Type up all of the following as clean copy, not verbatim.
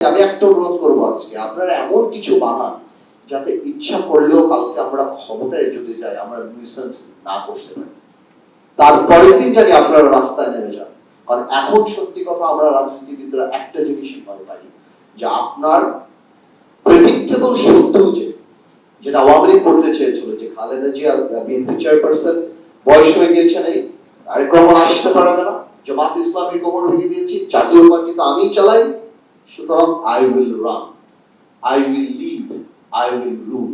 আমি একটা অনুরোধ করবো আজকে, আপনারা এমন কিছু বানান যাতে ইচ্ছা করলেও কালকে আমরা ক্ষমতায় যদি যাই আমরা নিউসেন্স না করতে পারি, তারপরের দিন জানি আপনারা রাস্তায় নেমে যান। কারণ এখন সত্যি কথা আমরা রাজনীতিবিদরা একটা জিনিসই ভয় পাই, যে আপনার প্রেডিক্টেবল শত্রু যেটা আওয়ামী লীগ করতে চেয়েছিল, যে খালেদা জিয়া বিএনপি চেয়ারপারসন বয়স হয়ে গিয়েছে, নেই আরেক রহমান আসতে পারবে না, জামাত ইসলামীর কোমর ভেঙে দিয়েছি, জাতীয় পার্টি তো আমি চালাই, সুতরাং I will run, I will lead, I will rule.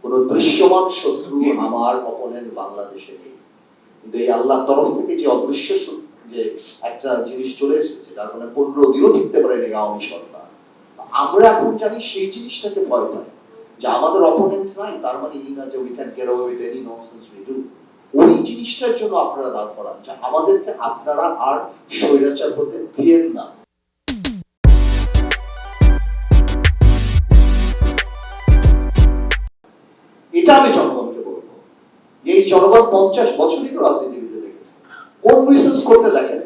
কোন দৃশ্যমান শত্রু আমার অপোনেন্ট বাংলাদেশে নেই। কিন্তু এই আল্লাহর তরফ থেকে যে অদৃশ্য যে একটা জিনিস চলে এসেছে, যার মানে 15 দিনও টিকতে পারে না আওয়ামী সরকার, আমরা এখন জানি সেই জিনিসটাকে ভয় পাই, যে আমাদের অপোনেন্টস নাই তার মানে এই না যে we can get away with any nonsense we do. ওই জিনিসটার জন্য আপনারা দাঁড় করান, যে আমাদেরকে আপনারা আর স্বৈরাচার হতে দিয়েন না। এটা আমি জনগণকে বলবো, এই জনগণ 50 বছরই তো রাজনীতিবিদে দেখেছে, কোন রিসার্চ করতে দেখেন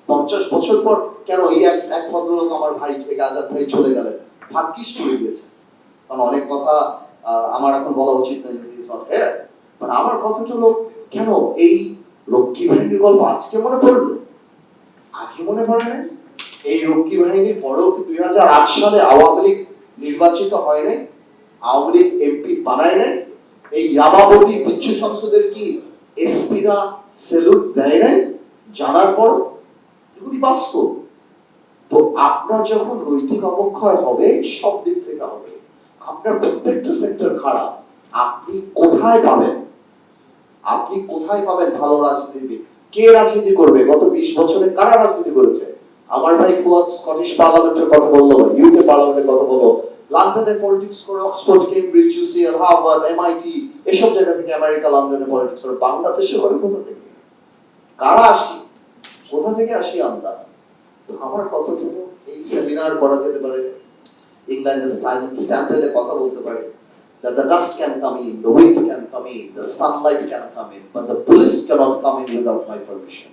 50 বছর পর কেন এই এক ভদ্রলোক আমার ভাই আজাদ ভাই চলে গেলেন, ভাগ্যিস চলে গিয়েছে। কারণ অনেক কথা আমার এখন বলা উচিত নয়, বাট আমার কথা হলো, কেন এই রক্ষী বাহিনীর গল্প আজকে মনে পড়লো, আগে মনে পড়ে না? এই রক্ষী বাহিনীর পরেও কি 2008 সালে আওয়ামী লীগ নির্বাচিত হয় নাই, আওয়ামী লীগ এমপি বানায় নাই, এই ইয়াবাবতী বিচ্ছু সংসদের কি এসপিরা সেলুট দেয় নাই জানার পর? এগুলি বাস্তব। তো আপনার যখন নৈতিক অবক্ষয় হবে সব দিক থেকে হবে, আপনার প্রত্যেকটা সেক্টর খারাপ, আপনি কোথায় পাবেন, আপনি কোথায় পাবেন ভালো রাজনীতিবিদ? কে রাজনীতি করবে? গত 20 বছরে কারা রাজনীতি করেছে? আমার ভাই ফুয়াদ স্কটিশ পার্লামেন্টের কথা বললো, বা ইউকে পার্লামেন্টের কথা বললো, লন্ডনে পলিটিক্স করে Oxford, Cambridge, UCL, Harvard, MIT এসব জায়গা থেকে আমেরিকা, লন্ডনে পলিটিক্স করে। বাংলাদেশে করে কোথা থেকে? কারা আসি? কোথা থেকে আসি আমরা? আমার কথা হলো, এই সেমিনার করা যেতে পারে, ইংল্যান্ডের স্ট্যান্ডার্ডে কথা বলতে পারে, that the dust can come in, the wind can come in, the sunlight can come in, but the police cannot come in without my permission.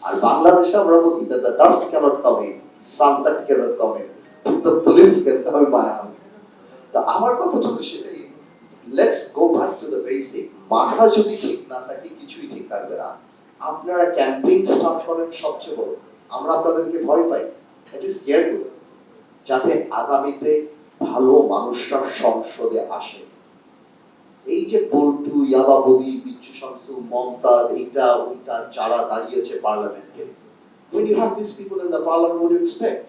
আর বাংলাদেশে আমরা বলি that the dust cannot come in, sunlight cannot come in, but the police can come in by arms. তা আমার কথা হলো সেটাই, let's go back to the basic. মাথা যদি ঠিক না থাকে কিছুই ঠিক থাকবে না। আপনারা ক্যাম্পেইন স্টার্ট করেন সবচেয়ে বড়, আমরা আপনাদেরকে ভয় পাই, it is careful, যাতে আগামীতে ভালো মানুষরা সংসদে আসে। এই যে বল্টু, ইয়াবাবতী, বিচ্ছু শামসু, মমতাজ, এইটা ওইটা যারা দাঁড়িয়েছে পার্লামেন্টে, when you have these people in the parliament, what do you expect?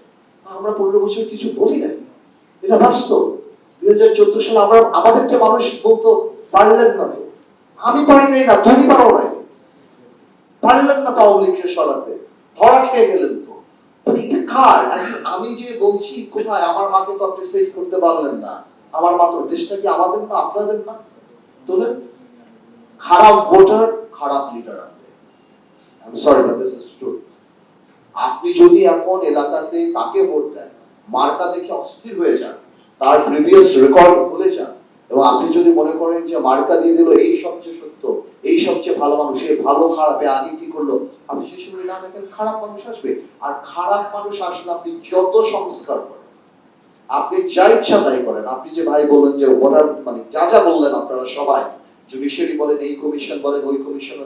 আমরা 15 বছর কিছু বলি না, এটা বাস্তব। 2014 সালে আমরা আমাদেরকে মানুষ বলতো পারলেন না তো, আমি পারি নাই না, তুমি পারো নাই, পারলেন না তো আওয়ামী লীগকে সরাতে, ধরা খেয়ে গেলেন তো। আমি যে বলছি কোথায়, আমার মাকে তো আপনি সেভ করতে পারলেন না, আমার মা তো, দেশটা কি আমাদের না আপনাদের না? তোলেন, খারাপ ভোটার খারাপ লিডার আনবে। আমি sorry but this is true. আপনি যদি এখন এলাকাতে তাকে ভোট দেন, মার্কা দেখে অস্থির হয়ে যান, তার প্রিভিয়াস রেকর্ড ভুলে যান, এবং আপনি যদি মনে করেন যে মার্কা দিয়ে দিল এই সবচেয়ে সত্য, এই সবচেয়ে ভালো মানুষ, এই ভালো খারাপে আগে কি করলো, আপনি সেই সময় না দেখেন খারাপ মানুষ আসবে। আর খারাপ মানুষ আসলে আপনি যত সংস্কার করেন, আপনি যা ইচ্ছা তাই করেন, আপনি যে ভাই বলেন যে ওরা মানে যা যা বললেন আপনারা সবাই, জুডিশিয়ারি বলেন, এই কমিশন বলেন, ওই কমিশন,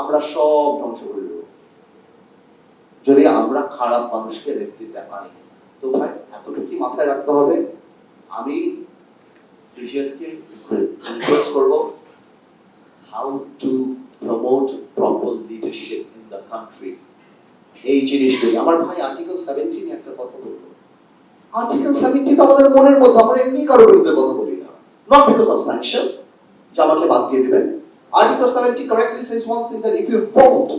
আমরা সব ধ্বংস করে দেব যদি আমরা খারাপ মানুষকে নেতৃত্বে আনি। তো ভাই এতটুকু মাথায় রাখতে হবে। আমি সিজিএসকে রিকোয়েস্ট করব, how to promote proper leadership in the country. এই জিনিসগুলি আমার ভাই আর্টিকেল 17 একটা কথা বলবো। আর্টিকেল 17 তো আমাদের মনের মধ্যে, আমরা এমনি কারোর বিরুদ্ধে কথা বলি না, নট বিকজ অফ স্যাংশন যে আমাকে বাদ দিয়ে দিবেন। Article 70 correctly says one thing, that if you vote,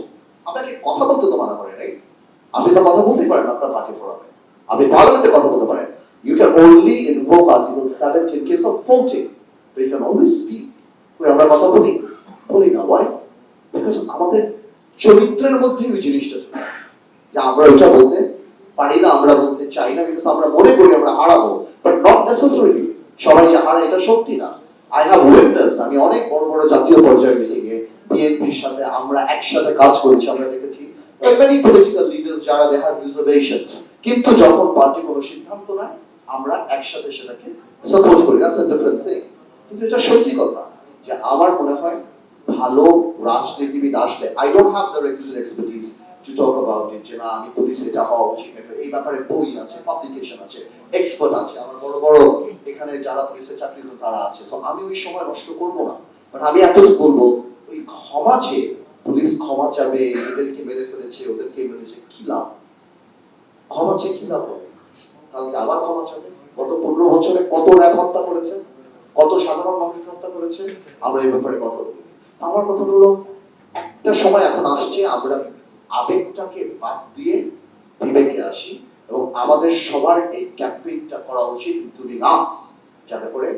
আপনাকে কথা বলতে তো মানা করে, রাইট? আপনি তো কথা বলতে পারেন আপনার পার্টি ফোরামে, আপনি পার্লামেন্টে কথা বলতে পারেন, you can only invoke article 7 in case of voting, but you can always speak. কই আমরা কথা বলি না, why? Because আমাদের চরিত্রের মধ্যে ওই জিনিসটা যে আমরা এটা বলতে পারি না, আমরা বলতে চাই না, বিকজ আমরা মনে করি আমরা হারাবো, বাট নট নেসেসারিলি সবাই যে হারায় এটা সত্যি না। আই হ্যাভ উইটনেস, আমি অনেক বড় বড় জাতীয় পর্যায়ের মিটিংয়ে বিএনপির সাথে আমরা একসাথে কাজ করেছি, আমরা দেখেছি many political leaders যারা they have reservations, কিন্তু যখন পার্টি কোনো সিদ্ধান্ত নেয় আমরা একসাথে সেটাকে সাপোর্ট করি, দ্যাটস আ ডিফারেন্ট থিং। কিন্তু এটা সত্যি কথা যে আমার মনে হয় ভালো রাজনীতিবিদ আসলে, I don't have the requisite expertise to talk about it, যে না আমি পুলিশ এটা হওয়া উচিত, এই ব্যাপারে বই আছে, পাবলিকেশন আছে, এক্সপার্ট আছে, আমার বড় বড় এখানে যারা পুলিশের চাকরিরত তারা আছে, সো আমি ওই সময় নষ্ট করবো না। বাট আমি এতটুকু বলবো, ওই ক্ষমা চেয়ে পুলিশ ক্ষমা চাবে, এদেরকে মেরে ফেলেছে ওদেরকে মেরেছে, কি লাভ? ক্ষমা চেয়ে কি লাভ হবে? কালকে আবার ক্ষমা চাবে। গত 15 বছরে কত র্যাব হত্যা করেছে, কত সাধারণ মানুষ হত্যা করেছে, আমরা এই ব্যাপারে কথা বলি। আমার কথা হলো, একটা সময় এখন আসছে আমরা আবেগটাকে বাদ দিয়ে বিবেকে আসি, এবং আমাদের সবার এই ক্যাম্পেইনটা করা উচিত ইনক্লুডিং আস, যাতে করে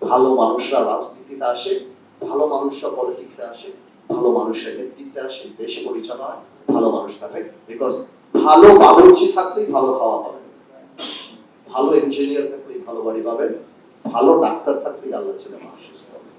ভালো মানুষরা রাজনীতিতে আসে, ভালো মানুষরা পলিটিক্সে আসে, ভালো মানুষের নেতৃত্বে আসে, দেশ পরিচালনায় ভালো মানুষ থাকে। বিকজ ভালো বাবুর্চি থাকলেই ভালো খাওয়া হবে, ভালো ইঞ্জিনিয়ার থাকলেই ভালো বাড়ি পাবেন, ভালো ডাক্তার থাকলেই আল্লাহ ছেলে মানুষ সুস্থ হবে।